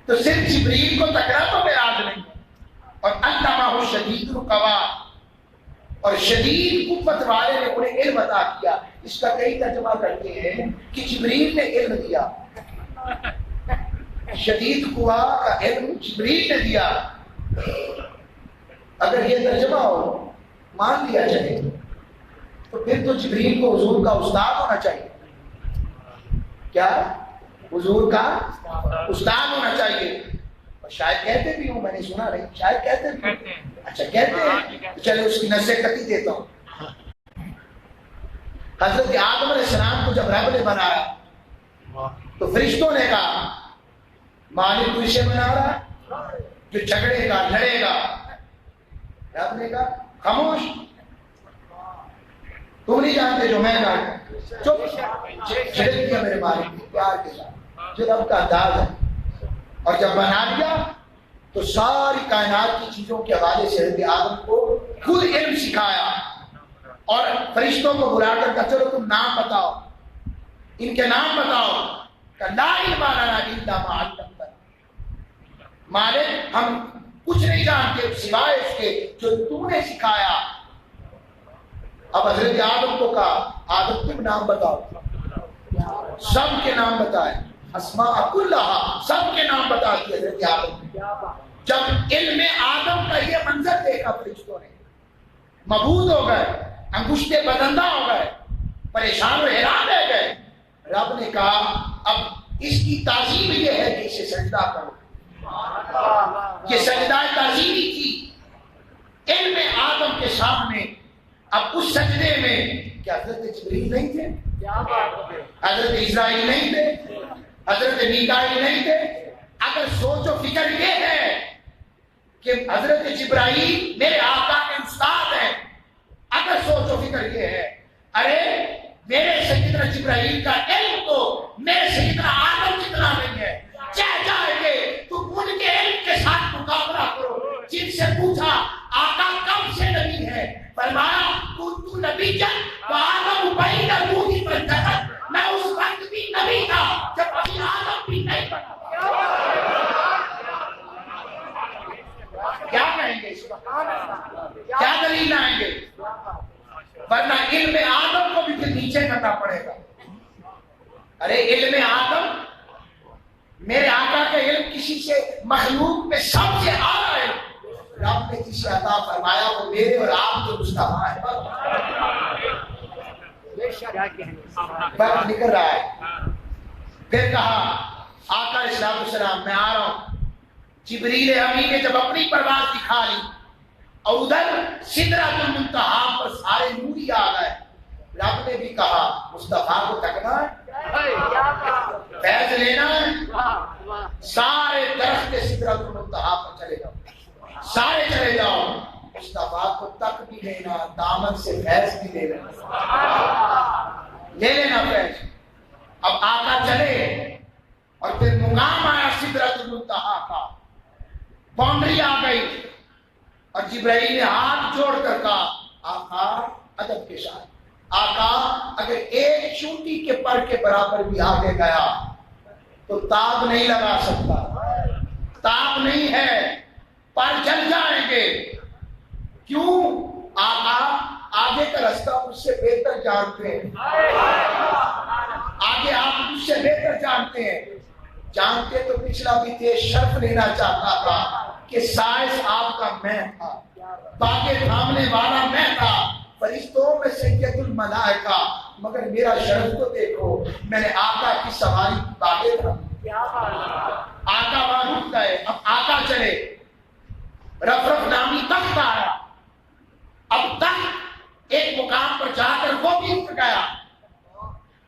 تو صرف جبریل کو تکرا تو معراج نہیں, اور علمہ شدید القوا, اور شدید قوت والے نے انہیں علم عطا کیا. اس کا کئی ترجمہ کرتے ہیں کہ جبریل نے علم دیا, شدید قوا کا علم جبریل نے دیا. اگر یہ ترجمہ ہو مان لیا جائے تو پھر تو جبریل کو حضور کا استاد ہونا چاہیے. کیا حضور کا استاد ہونا چاہیے. اور شاید کہتے بھی ہوں, میں نے سنا نہیں, شاید کہتے بھی ہوں. اچھا کہتے ہیں, چلے اس کی نظر کتی دیتا ہوں. حضرت آدم علیہ السلام کو جب رب نے بنایا تو فرشتوں نے کہا مالک تو اسے بنا رہا ہے جو جھگڑے گا لڑے گا. رب نے کہا خاموش, تم نہیں جانتے جو میں جانتا. چپ, چھڑک دیا میرے مالک نے پیار کے ساتھ, جو رب کا انداز ہے. اور جب بنا دیا تو ساری کائنات کی چیزوں کے حوالے سے حضرت آدم کو خود علم سکھایا, اور فرشتوں کو بلا کر کہا چلو تم نام بتاؤ, ان کے نام بتاؤ. کہ لا علم لنا الا ما علمتنا, مالک ہم کچھ نہیں جانتے سوائے اس کے جو تم نے سکھایا. اب حضرت آدم کو کہا آدم تم نام بتاؤ. سب کے نام بتائے, اسماء کلھا, سب کے نام بتا دیے حضرت آدم نے. جب علم آدم کا یہ منظر دیکھا فرشتوں نے مبہوت ہو گئے, انگشتے بدندہ ہو گئے, پریشان و حیران رہ گئے. رب نے کہا اب اس کی تعظیم یہ ہے کہ اسے سجدہ کرو. یہ سجدہ تعظیمی تھی علم آدم کے سامنے. اب اس سجدے میں کیا حضرت جبریل نہیں تھے, حضرت اسرائیل نہیں تھے, حضرت میکائیل نہیں تھے؟ اگر سوچ و فکر یہ ہے کہ حضرت جبرائیل میرے آقا کے استاد ہیں, اگر سوچ و فکر یہ ہے ارے میرے سیدنا جبرائیل کا علم تو میرے سیدنا آدم جتنا نہیں ہے, چاہ جائے گے تو ان کے علم کے ساتھ مقابلہ کرو. جن سے پوچھا آقا کب سے نبی ہے, فرمایا تو نبی جن آدم بین ابوہی کیا دلیل آئیں گے؟ ورنہ علم آدم کو بھی پھر نیچے کرنا پڑے گا. ارے علم آدم، میرے آقا کا علم کسی سے مخلوق میں سب سے اعلیٰ ہے. رب نے جسے عطا فرمایا وہ میرے اور آپ کے مصطفیٰ ہے. فرق نکل رہا ہے. پھر کہا آقا اسلام السلام میں آ رہا ہوں. جبریل امین نے جب اپنی پرواز دکھا لی اور ادھر سدرۃ المنتہا پر سارے نوری آ گئے، رب نے بھی کہا مصطفیٰ کو تکنا ہے، فیض لینا ہے، سارے درخت سدرۃ المنتہا پر چلے جاؤ، سارے چلے جاؤ. مصطفیٰ کو تک بھی لینا، دامن سے فیض بھی لے لینا، لے لینا فیض. اب آقا چلے اور پھر مقام آیا سدرۃ المنتہا کا، باؤنڈری آ گئی اور جبرائیل نے ہاتھ جوڑ کر کہا آقا ادب کے ساتھ، آقا اگر ایک چونٹی کے پر کے برابر بھی آگے گیا تو تاب نہیں لگا سکتا، تاب نہیں ہے، پر جل جائیں گے. کیوں؟ آقا آگے کا راستہ مجھ سے بہتر جانتے ہیں، آگے آپ مجھ سے بہتر جانتے ہیں. جانتے تو پچھلا بھی تھے، شرف لینا چاہتا تھا کہ سائز آپ کا میں تھا، باغے تھامنے والا میں تھا، فرشتوں میں سید الملائکہ، مگر میرا شرف تو دیکھو، میں نے آقا کی سواری کی باغے تھا. آقا وہاں رک گئے. اب آقا چلے، رفرف نامی تخت آیا. اب تخت ایک مقام پر جا کر وہ بھی رک گیا.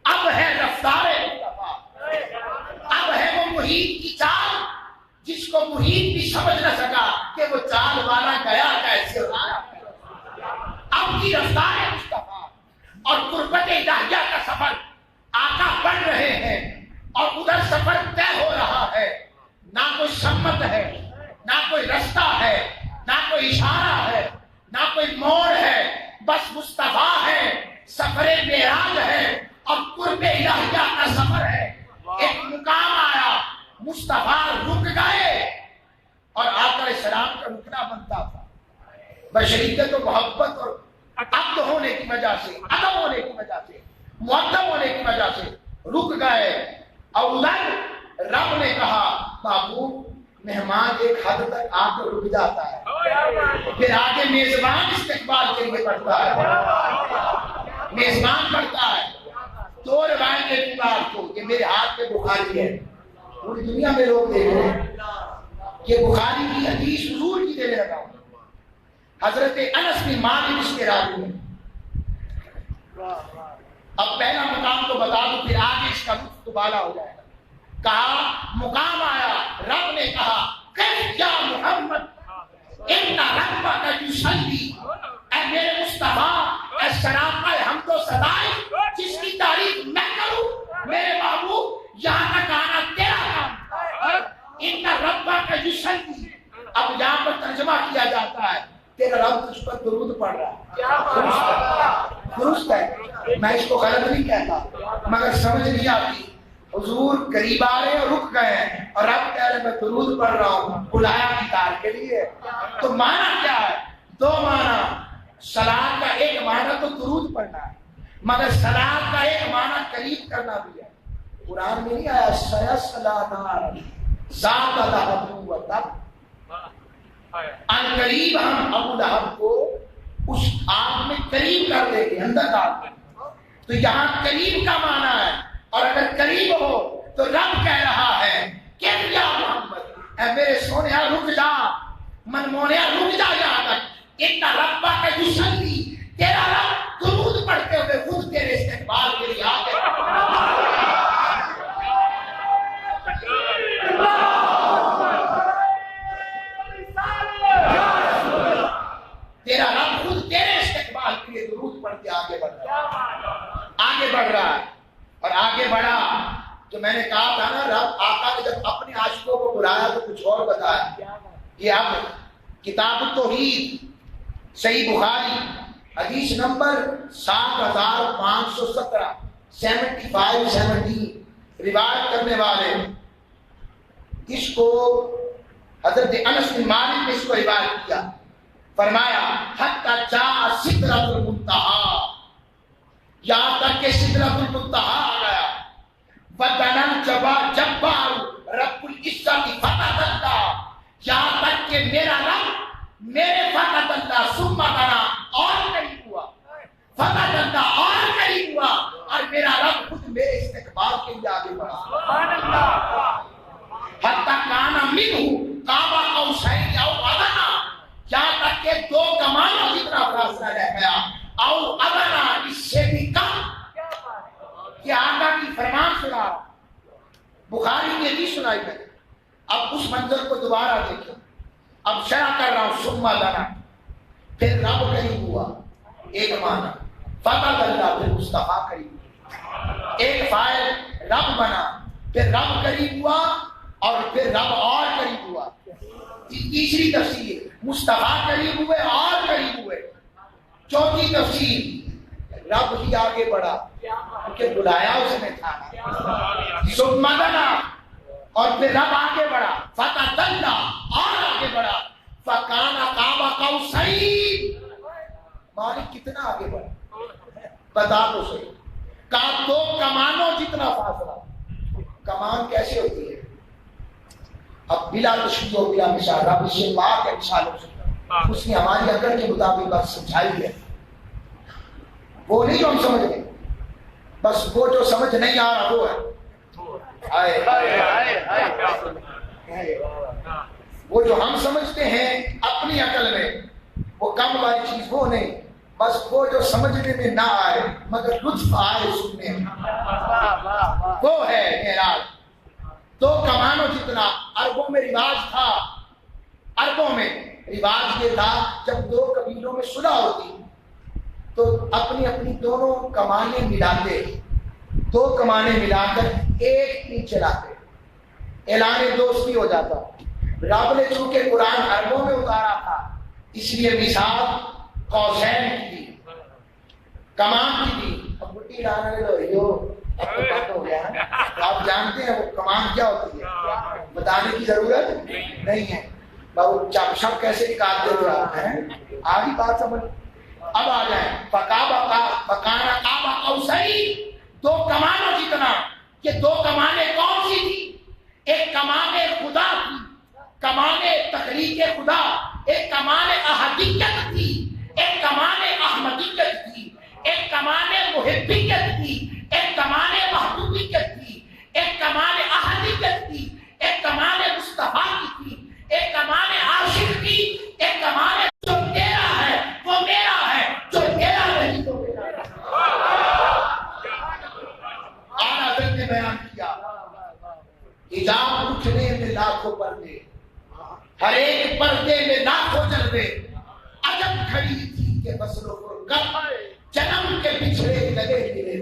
اب ہے رفتار مصطفیٰ، اب ہے وہ محیط کی چال جس کو محیط بھی سمجھ نہ سکا کہ وہ چال والا گیا کیسے ہو رہا ہے. اب کی رفتار ہے مصطفیٰ اور قربت الہیہ کا سفر آقا بڑھ رہے ہیں اور ادھر سفر طے ہو رہا ہے. نہ کوئی سمت ہے، نہ کوئی رستہ ہے، نہ کوئی اشارہ ہے، نہ کوئی موڑ ہے، بس مصطفیٰ ہے، سفر معراج ہے اور قرب الہیہ کا سفر ہے. ایک مقام آیا، مصطفیٰ رک گئے اور آقا علیہ السلام کا رکنا بنتا تھا بشریت و محبت اور عبد ہونے کی وجہ سے، ادب ہونے کی وجہ سے، مؤدب ہونے کی وجہ سے رک گئے. اور ادھر رب نے کہا محبوب مہمان ایک حد تک آ کر رک جاتا ہے، پھر آگے میزبان استقبال کے لیے بڑھتا ہے، میزبان بڑھتا ہے. دو روایتیں دوں گا آپ کو، یہ میرے ہاتھ میں بخاری ہے، پوری دنیا میں لوگ دیکھ رہے ہیں کہ بخاری کی حدیث حضور کی دینے لگا ہوں. حضرت انس بن مالک اس کے راوی ہیں. اب پہلا مقام تو بتا دوں پھر آگے اس کا لطف دوبارہ ہو جائے گا. کہا مقام آیا، رب نے کہا کیف یا محمد ان ربک یصلی، اے میرے مصطفیٰ، اے سراپا حمد و ثناء جس کی تعریف میں کروں، میرے محبوب یہاں تک آنا تیرا کام تھا. ان ربک یصلی، اب یہاں پر ترجمہ کیا جاتا ہے تیرا رب تجھ پر درود پڑھ رہا ہے. درست ہے، میں اس کو غلط نہیں کہتا، مگر سمجھ نہیں آتی. حضور قریب آ رہے ہیں اور رک گئے ہیں اور رب کہہ رہے میں درود پڑھ رہا ہوں، بلایا دیدار کے لیے. تو معنی کیا ہے؟ دو معنی. صلاۃ کا ایک معنی تو درود پڑھنا ہے، مگر صلاۃ کا ایک معنی قریب کرنا بھی ہے. قرآن میں نہیں آیا سیصلی ذات لہب و تب، ان قریب ہم ابو لہب کو اس آگ میں قریب کر دیں گے، اندر ڈال دیں گے. تو یہاں قریب کا معنی ہے، اور اگر قریب ہو تو رب کہہ رہا ہے کہ یا محمد، اے میرے سونیا رک جا، من مونیا رک جا یہاں تک. اتنا ربا کا یصلی، تیرا رب درود پڑھتے ہوئے خود تیرے استقبال کے لیے آ گئے. تیرا رب خود تیرے استقبال کے لیے درود پڑھ کے آگے بڑھ رہا ہے، آگے بڑھ رہا ہے. اور آگے بڑھا، جو میں نے کہا تھا نا، رب آقا نے جب اپنے عاشقوں کو بلایا تو کچھ اور بتایا. یہ اب کتاب التوحید صحیح بخاری حدیث نمبر 7517 7517 روایت کرنے والے اس کو حضرت انس بن مالک نے اس کو روایت کیا. فرمایا حتی جاء سدرۃ المنتہا، یہاں تک کہ سدرۃ المنتہا آ گیا. وَدَنَا الْجَبَّارُ رب العزت فتح، یہاں تک کہ میرا رب میرے فتح اللہ ثم دنا اور قریب ہوا، فتح اللہ اور قریب ہوا، اور میرا رب خود میرے استقبال کے لیے آگے بڑھا. سبحان اللہ. حتی کان منہ قاب قوسین او ادنی، یہاں تک کہ 2 کمانوں جتنا فاصلہ رہ گیا، او ادنی اس سے بھی کم. یہ آقا کی فرمان سنا، بخاری نے بھی سنائی ہے. اب اس منظر کو دوبارہ دیکھیں. اب شرح کر رہا ہوں. ثم دنا، پھر رب قریب ہوا، ایک معنی فتح اللہ، پھر مصطفیٰ قریب ہوا. ایک فاعل رب بنا، پھر رب قریب ہوا، اور پھر رب اور قریب ہوا. تیسری تفسیر مصطفیٰ قریب ہوئے اور قریب ہوئے. چوتھی تفسیر رب ہی آگے بڑھا کیونکہ بلایا اس نے تھا. ثم دنا، اور پھر رب آگے بڑھا، فتح دنا اور آگے بڑھا. فکان قاب قوسین، مالک کتنا آگے بڑھا بتا تو صحیح. کا 2 کمانوں جتنا فاصلہ. کمان کیسے ہوتی ہے؟ اب بلا تشبیہ و بلا مثال، رب اس سے پاک ہے مثالوں سے. اس نے ہماری عقل کے مطابق بات سمجھائی ہے، وہ نہیں جو ہم سمجھ گئے، بس وہ جو سمجھ نہیں آ رہا وہ ہے. وہ جو ہم سمجھتے ہیں اپنی عقل میں، وہ کم والی چیز وہ نہیں، بس وہ جو سمجھنے میں نہ آئے مگر لطف آئے سننے میں، وہ ہے معراج. 2 کمانوں جتنا. عربوں میں رواج تھا، عربوں میں رواج یہ تھا جب 2 قبیلوں میں صلح ہوتی تو اپنی اپنی دونوں کمانیں ملاتے، 2 کمانیں ملا کر ایک تیر چلاتے، اعلان دوستی ہو جاتا. رب نے چونکہ قرآن عربوں میں اتارا تھا اس لیے مثال قوسین کی دی، کمان کی دی. اب بٹی لانا اب تو بات ہو گیا ہے. آپ جانتے ہیں وہ کمان کیا ہوتی ہے، بتانے کی ضرورت نہیں ہے. بابو چپ شپ کیسے نکالتے ہوئے آتے ہیں، آگی بات سمجھ. اب آ جائیں. فکانا قاب قوسین، 2 کمانوں جتنا. یہ 2 کمانیں کون سی تھی؟ ایک کمان خدا تھی، کمان تخلیق خدا. ایک کمان احدیت تھی، ایک کمان احمدیت تھی، ایک کمان محبیت تھی، ایک کمان محبوبیت تھی، ایک کمان احدیت تھی، ایک کمان مصطفیٰ کی تھی، ایک کمان عاشق کی، ایک کمان جو تیرا ہے وہ میرا ہے، جو تیرا نہیں تو میرا ہے. آن حضرت نے بیان کیا حجاب اٹھنے میں لاکھوں پردے، ہر ایک پردے میں لاکھوں جلوے. عجب کھڑی تھی کہ فصل و فرقت جنم کے پچھڑے لگے ملے.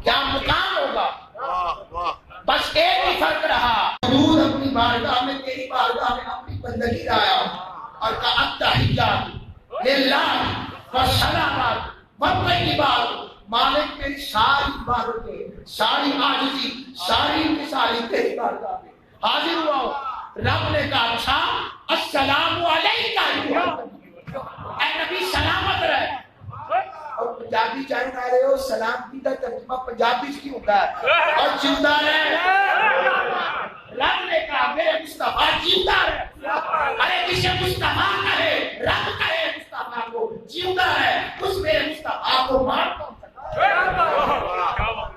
کیا مقام ہوگا؟ بس ایک ہی فرق رہا، حضور اپنی بارگاہ میں تیری بارگاہ میں اپنی بندگی لایا اور کہا التحیات للہ والسلامات والطیبات. مالک میری ساری عبادتیں، ساری عاجزی، ساری انکساری تیری بارگاہ میں حاضر ہوا ہوں. رب نے کہا اچھا السلام علیکہ اے نبی سلامت رہے. اور پنجابی چاہے نہ رہے ہو، سلامتی کا ترجمہ پنجابی سے ہوتا ہے، اور زندہ رہے. رب نے کہا میرے مصطفیٰ زندہ رہے. ارے کسی مصطفیٰ کہے، رب کہے مصطفیٰ کو زندہ رہے، اس میرے مصطفیٰ کو مار کون سکتا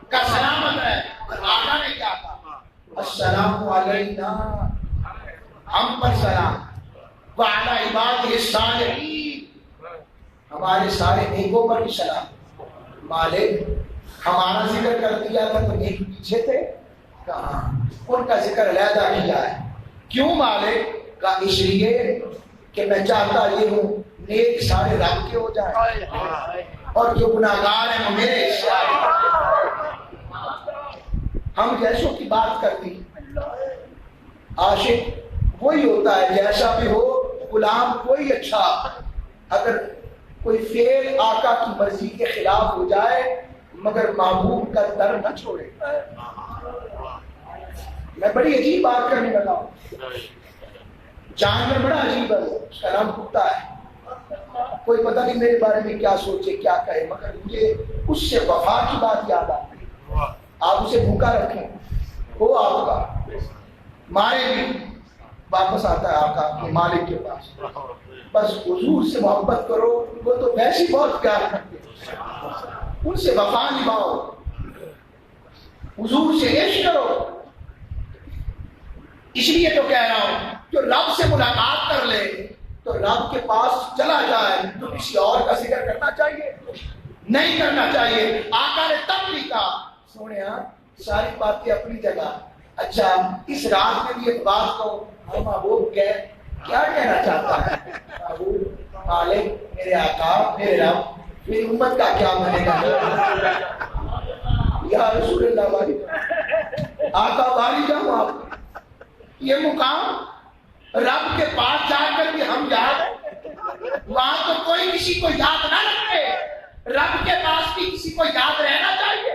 کا سلامت ہے. آقا نے کیا کہا السلام علینا، ہم پر سلام، وعلی عبادہ الصالحین، ہمارے سارے نیکوں پر بھی سلام. مالک ہمارا ذکر کر دیا تھا تو نیک پیچھے تھے، کہاں ان کا ذکر علیحدہ کیا ہے. کیوں مالک؟ کا اس لیے کہ میں چاہتا یہ ہوں نیک سارے رب کے ہو جائیں اور جو گناہگار ہیں وہ میرے حصے آئے. ہم جیسوں کی بات کرتے ہیں، عاشق وہی ہوتا ہے جیسا بھی ہو، غلام کوئی اچھا. اگر کوئی فعل آقا کی مرضی کے خلاف ہو جائے مگر محبوب کا در نہ چھوڑے. میں بڑی عجیب بات کرنے لگا ہوں. جانور بڑا عجیب ہے، اس کا نام کتا ہے. کوئی پتہ نہیں میرے بارے میں کیا سوچے کیا کہے، مگر مجھے اس سے وفا کی بات یاد آتی ہے. آپ اسے بھوکا رکھیں، وہ آپ کا مارے بھی واپس آتا ہے آقا کے مالک کے پاس. بس حضور سے محبت کرو، وہ تو ویسے بہت پیار کرتے ہیں، ان سے وفا نبھاؤ، حضور سے عشق کرو. اس لیے تو کہہ رہا ہوں جو رب سے ملاقات کر لے تو رب کے پاس چلا جائے تو کسی اور کا ذکر کرنا چاہیے نہیں کرنا چاہیے. آقا نے تب بھی کہا سونے ساری باتیں اپنی جگہ. اچھا اس رات میں بھی ایک بات کو محبوب کیا کہنا چاہتا ہے؟ محبوب مالک میرے آقا میرے رب میری امت کا کیا بنے گا؟ یا رسول اللہ والی آقا والی جاؤ آپ یہ مقام رب کے پاس جا کر بھی ہم یاد وہاں تو کوئی کسی کو یاد نہ رکھے، رب کے پاس بھی کسی کو یاد رہنا چاہیے.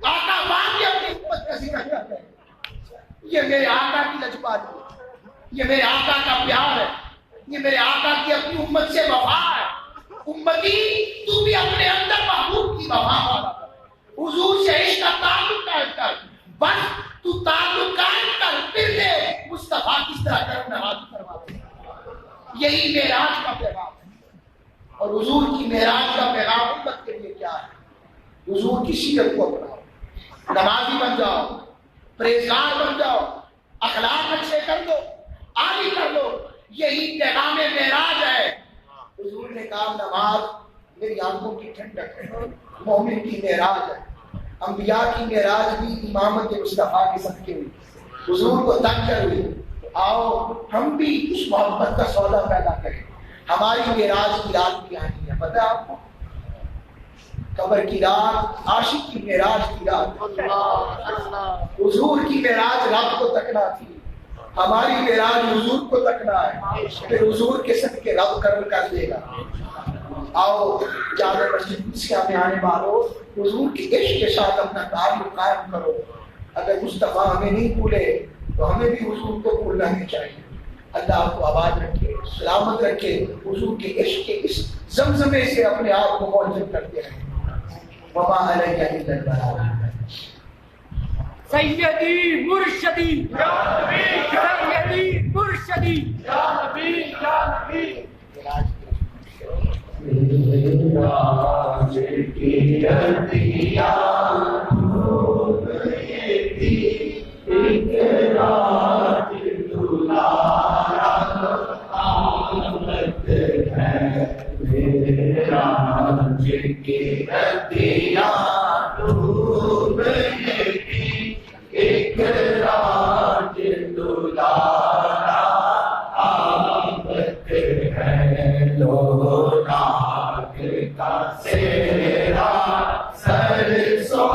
آقا وہاں بھی اپنی امت کا ذکر کرتے ہیں. یہ میرے آقا کی لجپالی ہے، یہ میرے آقا کا پیار ہے، یہ میرے آقا کی اپنی امت سے وفا ہے. امتی تو بھی اپنے اندر محبوب کی وفا والا حضور سے عشق کا تعلق قائم کر. بس تو تعلق قائم کر، پھر دے مصطفیٰ کس طرح کرم نوازی فرماتے ہیں. یہی معراج کا پیغام ہے. اور حضور کی معراج کا پیغام امت کے لیے کیا ہے؟ حضور کی سیرت کو اپناؤ، نمازی بن جاؤ، پرہیزگار بن جاؤ، اخلاق اچھے کر دو، عالی کر لو. یہی پیغام معراج ہے. حضور نے کہا نماز میری آنکھوں کی ٹھنڈک ہے، مومن کی معراج ہے. انبیاء کی معراج بھی امامت مصطفیٰ کے صدقے ہوئی، حضور کو تک کر ہوئی. آؤ ہم بھی اس محبت کا سودا پیدا کریں. ہماری معراج کی رات کی آنی ہے، پتہ ہے آپ کو؟ قبر کی رات عاشق کی معراج کی رات. حضور کی معراج رب کو تکنا تھی، ہماری معراج حضور کو تکنا ہے. پھر حضور کے صدقے رب کرم کر دے گا. آؤ جامع مسجد قدسیہ میں آنے والوں حضور کے عشق کے ساتھ اپنا تعلق قائم کرو. اگر مصطفیٰ ہمیں نہیں بھولے تو ہمیں بھی حضور کو بھولنا نہیں چاہیے. اللہ آپ کو آباد رکھے، سلامت رکھے. حضور کے عشق کے اس زمزمے سے اپنے آپ کو معجب کرتے رہیں. وما علیہ الا البلاغ. سیدی مرشدی یا نبی، سیدی مرشدی یا نبی یا نبی. سر سو